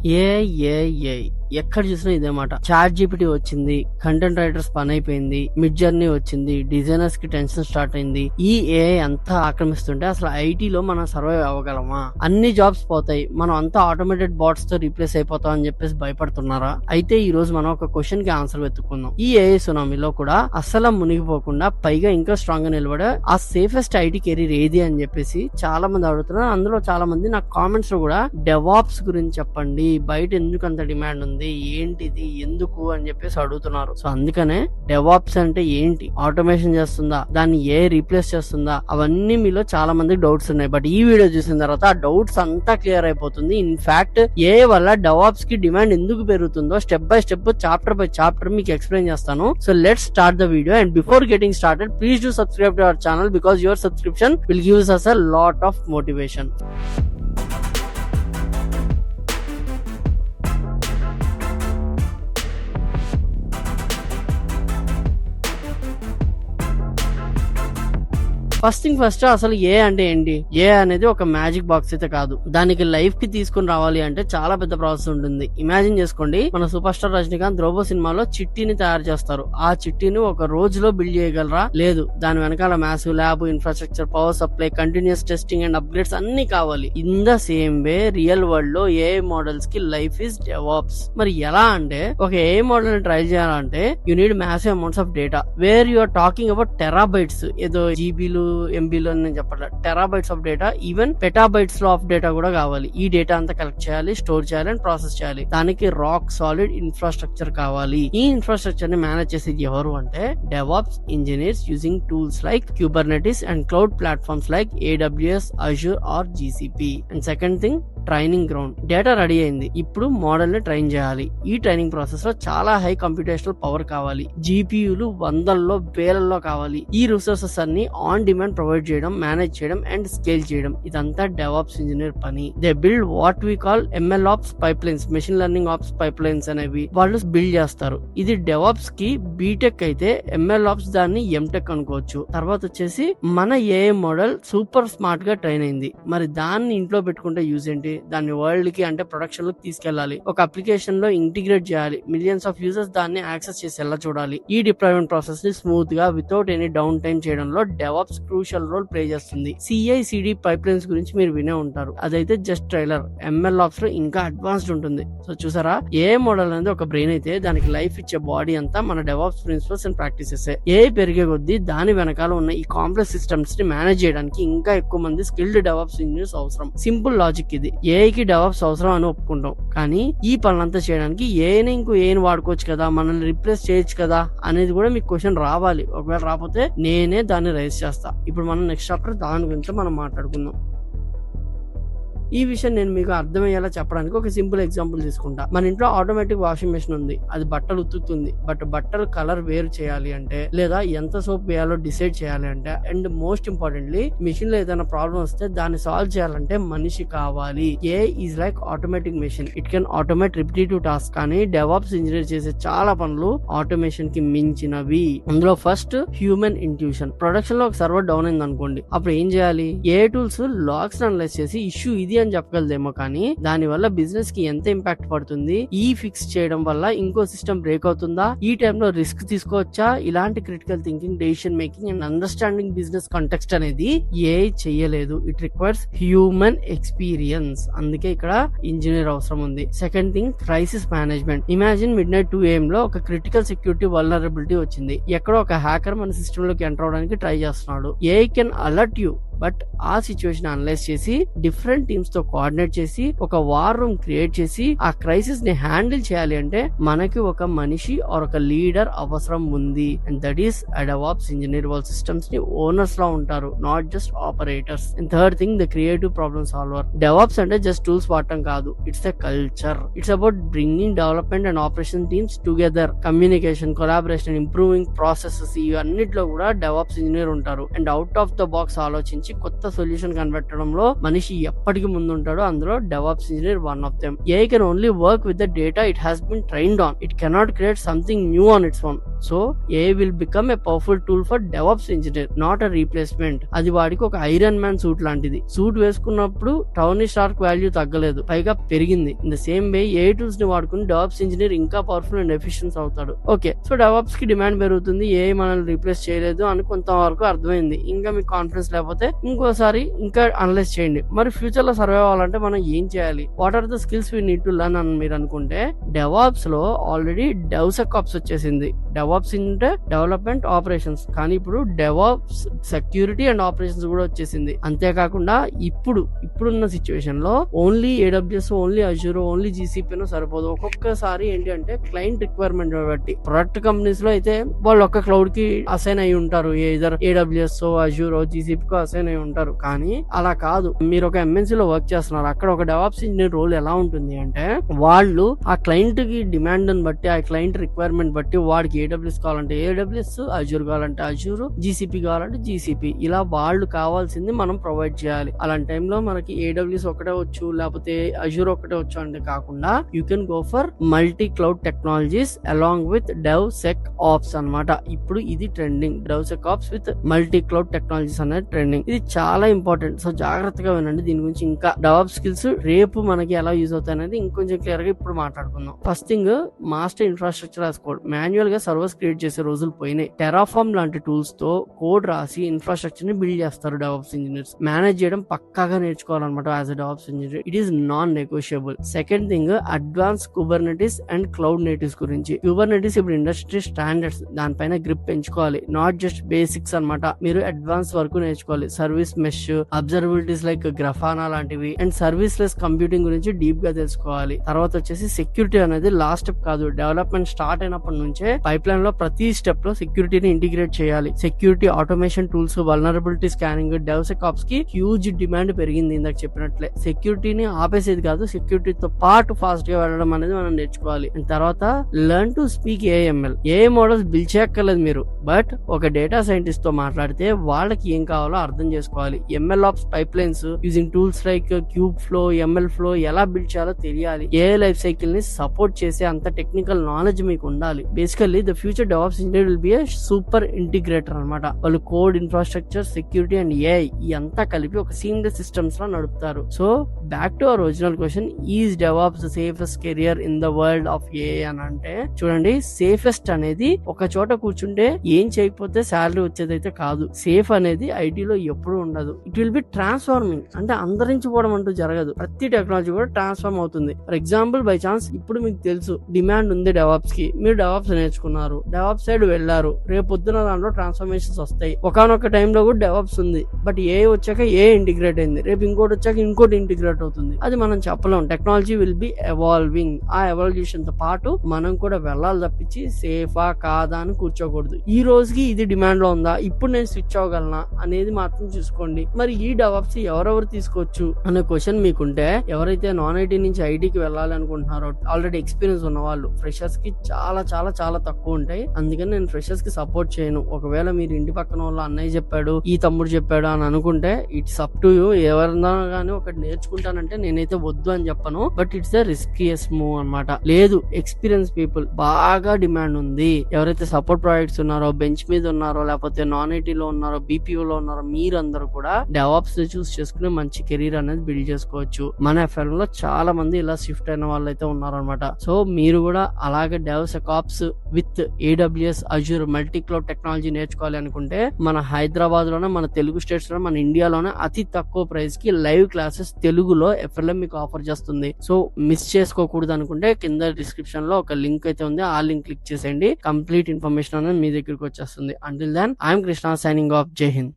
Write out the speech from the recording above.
ఏ ఎక్కడ చూసినా ఇదే మాట. చాట్ జీపీటీ వచ్చింది, కంటెంట్ రైటర్స్ పని అయిపోయింది, మిడ్ జర్నీ వచ్చింది, డిజైనర్స్ కి టెన్షన్ స్టార్ట్ అయింది. ఈ ఏఐ అంతా ఆక్రమిస్తుంటే అసలు ఐటీలో మనం సర్వైవ్ అవ్వగలమా? అన్ని జాబ్స్ పోతాయి, మనం అంతా ఆటోమేటెడ్ బాట్స్ తో రీప్లేస్ అయిపోతాం అని చెప్పేసి భయపడుతున్నారా? అయితే ఈ రోజు మనం ఒక క్వశ్చన్ కి ఆన్సర్ వెతుక్కుందాం. ఈ ఏఐ సునామీలో కూడా అస్సలు మునిగిపోకుండా పైగా ఇంకా స్ట్రాంగ్ గా నిలబడే ఆ సేఫెస్ట్ ఐటీ కెరీర్ ఏది అని చెప్పేసి చాలా మంది అడుగుతున్నారు. అందులో చాలా మంది నాకు కామెంట్స్ లో కూడా డెవాప్స్ గురించి చెప్పండి, బయట ఎందుకు అంత డిమాండ్ ఉంది, ఏంటిది, ఎందుకు అని చెప్పేసి అడుగుతున్నారు. సో అందుకనే డెవాప్స్ అంటే ఏంటి, ఆటోమేషన్ చేస్తుందా, దాన్ని ఏ రీప్లేస్ చేస్తుందా, అవన్నీ మీలో చాలా మందికి డౌట్స్ ఉన్నాయి. బట్ ఈ వీడియో చూసిన తర్వాత ఆ డౌట్స్ అంతా క్లియర్ అయిపోతుంది. ఇన్ఫాక్ట్ ఏ వల్ల డెవాప్స్ కి డిమాండ్ ఎందుకు పెరుగుతుందో step by step, chapter by chapter మీకు ఎక్స్ప్లెయిన్ చేస్తాను. So let's start the video. And before getting started, please do subscribe to our channel because your subscription will gives us a lot of motivation. ఫస్ట్ థింగ్ ఫస్ట్, అసలు ఏ అంటే ఏంటి? ఏ అనేది ఒక మ్యాజిక్ బాక్స్ అయితే కాదు. దానికి లైఫ్ కి తీసుకుని రావాలి అంటే చాలా పెద్ద ప్రాసెస్ ఉంటుంది. ఇమాజిన్ చేసుకోండి, మన సూపర్ స్టార్ రజనీకాంత్ రోబో సినిమాలో చిట్టీని తయారు చేస్తారు. ఆ చిట్టీని ఒక రోజులో బిల్డ్ చేయగలరా? లేదు. దాని వెనకాల massive lab, infrastructure, power supply, continuous testing and upgrades అన్ని కావాలి. In the same way real world లో ఏఐ మోడల్స్ కి లైఫ్ ఇస్ డెవాప్స్. మరి ఎలా అంటే, ఒక ఏఐ మోడల్ ని ట్రై చేయాలంటే you need massive amounts of data where you are talking about terabytes. ఏదో జీబీలు ఎంబీలో నేను చెప్పట్లేదు, terabytes of data, even petabytes లో ఆఫ్ డేటా కూడా కావాలి. ఈ డేటా అంతా కలెక్ట్ చేయాలి, స్టోర్ చేయాలి అండ్ ప్రాసెస్ చేయాలి. దానికి రాక్ సాలిడ్ ఇన్ఫ్రాస్ట్రక్చర్ కావాలి. ఈ ఇన్ఫ్రాస్ట్రక్చర్ ని మేనేజ్ చేసేది ఎవరు అంటే DevOps engineers using tools like Kubernetes and cloud platforms like AWS, Azure or GCP. And second thing, training ground. Data ready అయింది, ఇప్పుడు మోడల్ ని ట్రైన్ చేయాలి. ఈ ట్రైనింగ్ ప్రాసెస్ లో చాలా హై కంప్యూటేషనల్ పవర్ కావాలి. జీపీయూలు వందల్లో వేలల్లో కావాలి. ఈ రిసోర్సెస్ అన్ని ఆన్ డిమాండ్ ప్రొవైడ్ చేయడం, మేనేజ్ చేయడం అండ్ స్కేల్ చేయడం, ఇదంతా డెవాప్స్ ఇంజనీర్ పని. They build what we call ML ops pipelines, machine learning ops pipelines అనేవి వాళ్ళు బిల్డ్ చేస్తారు. ఇది డెవాప్స్ కి బీటెక్ అయితే, ML ఆప్స్ దాన్ని ఎంటెక్ అనుకోవచ్చు. తర్వాత వచ్చేసి మన ఏఐ మోడల్ సూపర్ స్మార్ట్ గా ట్రైన్ అయింది. మరి దాన్ని ఇంట్లో పెట్టుకుంటే యూజ్ ఏంటి? దాన్ని వరల్డ్ కి అంటే ప్రొడక్షన్ లోకి తీసుకెళ్లాలి, ఒక అప్లికేషన్ లో ఇంటిగ్రేట్ చేయాలి, మిలియన్స్ ఆఫ్ యూజర్స్ దాన్ని యాక్సెస్ చేసి ఎలా చూడాలి. ఈ డిప్లాయ్మెంట్ ప్రాసెస్ ని స్మూత్ గా వితౌట్ ఎనీ డౌన్ టైం చేయడంలో డెవాప్స్ క్రూషియల్ రోల్ ప్లే చేస్తుంది. CI/CD పైప్లైన్స్ గురించి మీరు వినే ఉంటారు, అదైతే జస్ట్ ట్రైలర్. ML ఆప్స్ లో ఇంకా అడ్వాన్స్డ్ ఉంటుంది. సో చూసారా, ఏ మోడల్ అనేది ఒక బ్రెయిన్ అయితే దానికి లైఫ్ ఇచ్చే బాడీ అంతా మన డెవాప్స్ ప్రిన్సిపల్స్ అండ్ ప్రాక్టీసెస్. ఏ పెరిగే కొద్దీ దాని వెనకాల ఉన్న ఈ కాంప్లెక్స్ సిస్టమ్స్ ని మేనేజ్ చేయడానికి ఇంకా ఎక్కువ మంది స్కిల్డ్ డెవాప్స్ ఇంజనీర్స్ అవసరం. సింపుల్ లాజిక్ ఇది. ఏఐకి డెవాప్స్ అవసరం అని ఒప్పుకుంటాం, కానీ ఈ పనులంతా చేయడానికి ఏఐని ఏఐని వాడుకోవచ్చు కదా, మనల్ని రిప్లేస్ చేయొచ్చు కదా అనేది కూడా మీకు క్వశ్చన్ రావాలి. ఒకవేళ రాకపోతే నేనే దాన్ని రైజ్ చేస్తా. ఇప్పుడు మనం నెక్స్ట్ చాప్టర్ దాని గురించి మనం మాట్లాడుకుందాం. ఈ విషయం నేను మీకు అర్థమయ్యేలా చెప్పడానికి ఒక సింపుల్ ఎగ్జాంపుల్ తీసుకుంటా. మన ఇంట్లో ఆటోమేటిక్ వాషింగ్ మెషిన్ ఉంది, అది బట్టలు ఉతుకుతుంది. బట్ బట్టలు కలర్ వేరు చేయాలి అంటే, లేదా ఎంత సోప్ వేయాలో డిసైడ్ చేయాలి అంటే, అండ్ మోస్ట్ ఇంపార్టెంట్లీ మిషన్ లో ఏదైనా ప్రాబ్లం వస్తే దాన్ని సాల్వ్ చేయాలంటే మనిషి కావాలి. AI is like automatic machine, it can automate repetitive task. కానీ డెవాప్స్ ఇంజనీర్ చేసే చాలా పనులు ఆటోమేషన్ కి మించినవి. అందులో ఫస్ట్ హ్యూమన్ ఇంట్యూషన్. ప్రొడక్షన్ లో ఒక సర్వర్ డౌన్ అయింది అనుకోండి, అప్పుడు ఏం చేయాలి? ఏ టూల్స్ లాగ్స్ అనలైజ్ చేసి ఇష్యూ ఇది అని చెప్పగలదేమో, కానీ దాని వల్ల బిజినెస్ కి ఎంత ఇంపాక్ట్ పడుతుంది, ఈ ఫిక్స్ చేయడం వల్ల ఇంకో సిస్టమ్ బ్రేక్ అవుతుందా, ఈ టైంలో రిస్క్ తీసుకోవచ్చా, ఇలాంటి critical thinking, decision making and understanding business context అనేది ఏ చెయ్యలేదు. It requires human experience. అందుకే ఇక్కడ ఇంజనీర్ అవసరం ఉంది. Second thing, crisis management. Imagine midnight 2 AM లో ఒక క్రిటికల్ సెక్యూరిటీ వల్నరబిలిటీ వచ్చింది. ఎక్కడో ఒక హ్యాకర్ మన సిస్టమ్ లోకి ఎంటర్ అవడానికి ట్రై చేస్తున్నాడు. ఏ కెన్ అలర్ట్ యూ, బట్ ఆ సిచ్యువేషన్ అనలైజ్ చేసి డిఫరెంట్ టీమ్స్ తో కోఆర్డినేట్ చేసి ఒక వార్ రూమ్ క్రియేట్ చేసి ఆ క్రైసిస్ ని హ్యాండిల్ చేయాలి అంటే మనకి ఒక మనిషి ఆర్ ఒక లీడర్ అవసరం ఉంది. And that is DevOps engineer. వాళ్ళ సిస్టమ్స్ ని ఓనర్స్ లా ఉంటారు, not just operators. And third thing, the creative problem solver. DevOps అంటే జస్ట్ టూల్స్ వాడటం కాదు, it's a culture. It's about bringing development and operation teams together. Communication, collaboration, improving processes, ఇవన్నిట్లో కూడా DevOps engineer ఉంటారు. And out of the box ఆలోచించి కొత్త solution కనిపెట్టడంలో మనిషి ఎప్పటికీ ముందుంటాడు. అందులో DevOps engineer one of them. AI can only work with the data it has been trained on. It cannot create something new on its own. So A will become a powerful tool for DevOps engineer, not a replacement. అది వాడికి ఒక iron man suit లాంటిది. Suit వేసుకున్నప్పుడు Tony Stark value తగ్గలేదు, పైగా పెరిగింది. In the same way A tools ని వాడుకుని డెవాప్స్ ఇంజనీర్ ఇంకా పవర్ఫుల్ అండ్ ఎఫిషియన్స్ అవుతాడు. ఓకే, సో డెవాప్స్ కి డిమాండ్ పెరుగుతుంది, ఏ మనల్ని రీప్లేస్ చేయలేదు అని కొంతవరకు అర్థమైంది. ఇంకా మీకు కాన్ఫిడెన్స్ లేకపోతే ఇంకోసారి ఇంకా అనలైజ్ చేయండి. మరి ఫ్యూచర్ లో సర్వే అవ్వాలంటే మనం ఏం చేయాలి, what are the skills we need to learn అని మీరు అనుకుంటే, డెవాప్స్ లో ఆల్రెడీ డెవ్సెకాప్స్ వచ్చేసింది. డెవాప్స్ అంటే డెవలప్మెంట్ ఆపరేషన్స్, కానీ ఇప్పుడు డెవాప్స్ సెక్యూరిటీ అండ్ ఆపరేషన్స్ కూడా వచ్చేసింది. అంతేకాకుండా ఇప్పుడున్న సిచ్యువేషన్ లో only AWS, only Azure, only GCP సరిపోదు. ఒక్కొక్కసారి ఏంటి అంటే క్లయింట్ రిక్వైర్మెంట్ బట్టి ప్రొడక్ట్ కంపెనీస్ లో అయితే వాళ్ళు ఒక్క క్లౌడ్ కి అసైన్ అయి ఉంటారు, either AWS, Azure, GCP assign అయి ఉంటారు. కానీ అలా కాదు, మీరు ఒక ఎంఎన్సీ లో వర్క్ చేస్తున్నారు, అక్కడ ఒక డెవాప్స్ ఇంజనీర్ రోల్ ఎలా ఉంటుంది అంటే, వాళ్ళు ఆ క్లయింట్ కి డిమాండ్ ని బట్టి, ఆ క్లయింట్ రిక్వైర్మెంట్ బట్టి వాడికి ఏడబ్ల్యూఎస్ కావాలంటే ఏడబ్ల్యూఎస్, అజూర్ కావాలంటే అజూర్, జీసీపీ కావాలంటే జీసీపీ, ఇలా వాళ్ళు కావాల్సింది మనం ప్రొవైడ్ చేయాలి. అలాంటి టైంలో మనకి ఏడబ్ల్యూఎస్ ఒకటే వచ్చు, లేకపోతే అజూర్ ఒకటే వచ్చు అంటే కాకుండా you can go for multi cloud technologies along with DevSecOps అనమాట. ఇప్పుడు ఇది trending, DevSecOps with multi cloud technologies అనేది ట్రెండింగ్. ఇది చాలా ఇంపార్టెంట్, సో జాగ్రత్తగా వినండి. దీని గురించి ఇంకా డెవాప్ స్కిల్స్ రేపు మనకి ఎలా యూజ్ అవుతాయి అనేది ఇంకొంచెం క్లియర్ గా ఇప్పుడు మాట్లాడుకుందాం. First thing, master infrastructure as code. Manual గా సర్వర్స్ క్రియేట్ చేసే రోజులు పోయినాయి. టెరాఫార్మ్ లాంటి టూల్స్ తో కోడ్ రాసి ఇన్ఫ్రాస్ట్రక్చర్ ని బిల్డ్ చేస్తారు డెవాప్స్ ఇంజనీర్స్. మేనేజ్ చేయడం పక్కాగా నేర్చుకోవాలన్నమాట as a DevOps engineer. It is non negotiable. Second thing, advance Kubernetes and cloud natives గురించి. కుబర్నెటిస్ ఇప్పుడు ఇండస్ట్రీ స్టాండర్డ్స్, దానిపైన గ్రిప్ పెంచుకోవాలి, నాట్ జస్ట్ బేసిక్స్ అన్నమాట. మీరు అడ్వాన్స్ వరకు నేర్చుకోవాలి. Service mesh, observabilities like Grafana లాంటివి, అండ్ సర్వీస్ లెస్ కంప్యూటింగ్ గురించి డీప్ గా తెలుసుకోవాలి. తర్వాత వచ్చేసి సెక్యూరిటీ అనేది లాస్ట్ స్టెప్ కాదు, డెవలప్మెంట్ స్టార్ట్ అయినప్పటి నుంచే పైప్ లైన్ లో ప్రతి స్టెప్ లో సెక్యూరిటీని ఇంటిగ్రేట్ చేయాలి. Security automation tools, vulnerability scanning, DevSecOps కి హ్యూజ్ డిమాండ్ పెరిగింది. ఇందాక చెప్పినట్లే సెక్యూరిటీని ఆపేసేది కాదు, సెక్యూరిటీతో పాటు ఫాస్ట్ గా వెళ్ళడం అనేది మనం నేర్చుకోవాలి. అండ్ తర్వాత learn to speak AML. AI models build చేయక్కర్లేదు మీరు, బట్ ఒక డేటా సైంటిస్ట్ తో మాట్లాడితే వాళ్ళకి ఏం కావాలో అర్థం చేసుకోవాలి. ML ops pipelines using tools like Kubeflow, MLflow ఎలా బిల్డ్ చేయాలో తెలియాలి. ఏఐ లైఫ్ సైకిల్ ని సపోర్ట్ చేసే అంత టెక్నికల్ నాలెడ్జ్ మీకు ఉండాలి. Basically the future DevOps engineer will be a super integrator అనమాట. వాళ్ళు code, infrastructure, security and AI అంతా కలిపి ఒక సీమ్లెస్ సిస్టమ్స్ లా నడుపుతారు. So back to our original question, is DevOps the safest career in the world of AI అని అంటే, చూడండి, సేఫెస్ట్ అనేది ఒక చోట కూర్చుంటే ఏం చేయకపోతే శాలరీ వచ్చేదైతే కాదు. సేఫ్ అనేది ఐటీలో ఎప్పుడు ఉండదు. ఇట్ విల్ బి ట్రాన్స్ఫార్మింగ్, అంటే అంతరించిపోవడం అంటూ జరగదు. ప్రతి టెక్నాలజీ కూడా ట్రాన్స్ఫార్మ్ అవుతుంది. ఫర్ ఎగ్జాంపుల్, బై ఛాన్స్ ఇప్పుడు మీకు తెలుసు డిమాండ్ ఉంది డెవాప్స్ కి, మీరు డెవాప్స్ నేర్చుకున్నారు, డెవాప్స్ సైడ్ వెళ్లారు, రేపు పొద్దున దాంట్లో ట్రాన్స్ఫర్మేషన్స్ వస్తాయి. ఒకనొక టైంలో కూడా డెవాప్స్ ఉంది, బట్ ఏ వచ్చాక ఏ ఇంటిగ్రేట్ అయింది, రేపు ఇంకోటి వచ్చాక ఇంకోటి ఇంటిగ్రేట్ అవుతుంది. అది మనం చెప్పలేం. Technology will be evolving. ఆ ఎవల్యూషన్ తో పాటు మనం కూడా వెళ్ళాలి తప్పించి సేఫా కాదా అని కూర్చోకూడదు. ఈ రోజుకి ఇది డిమాండ్ లో ఉందా, ఇప్పుడు నేను స్విచ్ అవ్వగలనా అనేది మాత్రం చూసుకోండి. మరి ఈ డెవాప్స్ ఎవరెవరు తీసుకోవచ్చు అనే క్వశ్చన్ మీకుంటే, ఎవరైతే నాన్ ఐటీ నుంచి ఐటీకి వెళ్ళాలి అనుకుంటున్నారో, ఆల్రెడీ ఎక్స్పీరియన్స్ ఉన్న వాళ్ళు, ఫ్రెషర్స్ కి చాలా చాలా చాలా తక్కువ ఉంటాయి. అందుకని నేను ఫ్రెషర్స్ కి సపోర్ట్ చేయను. ఒకవేళ మీరు ఇంటి పక్కన వాళ్ళు అన్నయ్య చెప్పాడు, ఈ తమ్ముడు చెప్పాడు అని అనుకుంటే, ఇట్స్ అప్ టు యూ. ఎవరన్నా కానీ ఒకటి నేర్చుకుంటానంటే నేనైతే వద్దు అని చెప్పను, బట్ ఇట్స్ ఎ రిస్కియస్ మూవ్ అనమాట. లేదు, ఎక్స్పీరియన్స్ పీపుల్ బాగా డిమాండ్ ఉంది. ఎవరైతే సపోర్ట్ ప్రాజెక్ట్స్ ఉన్నారో, బెంచ్ మీద ఉన్నారో, లేకపోతే నాన్ ఐటీలో ఉన్నారో, బీపీఓ లో ఉన్నారో, మీరందరూ కూడా డెవాప్స్ చూస్ చేసుకుని మంచి కెరీర్ అనేది బిల్డ్ చేసుకోవచ్చు. మన ఎఫ్ఎల్ లో చాలా మంది ఇలా షిఫ్ట్ అయిన వాళ్ళు అయితే ఉన్నారు అనమాట. సో మీరు కూడా అలాగే DevSecOps with AWS, Azure, multi cloud technology నేర్చుకోవాలి అనుకుంటే, మన హైదరాబాద్ లోనే, మన తెలుగు స్టేట్స్ లో, మన ఇండియాలోనే అతి తక్కువ ప్రైస్ కి లైవ్ క్లాసెస్ తెలుగులో ఎఫ్ఎల్ఎం మీకు ఆఫర్ చేస్తుంది. సో మిస్ చేసుకోకూడదు అనుకుంటే కింద డిస్క్రిప్షన్ లో ఒక లింక్ అయితే ఉంది, ఆ లింక్ క్లిక్ చేసేయండి. కంప్లీట్ ఇన్ఫర్మేషన్ అనేది మీ దగ్గరికి వచ్చేస్తుంది. Until then, I'm Krishna, signing off. Jai Hind.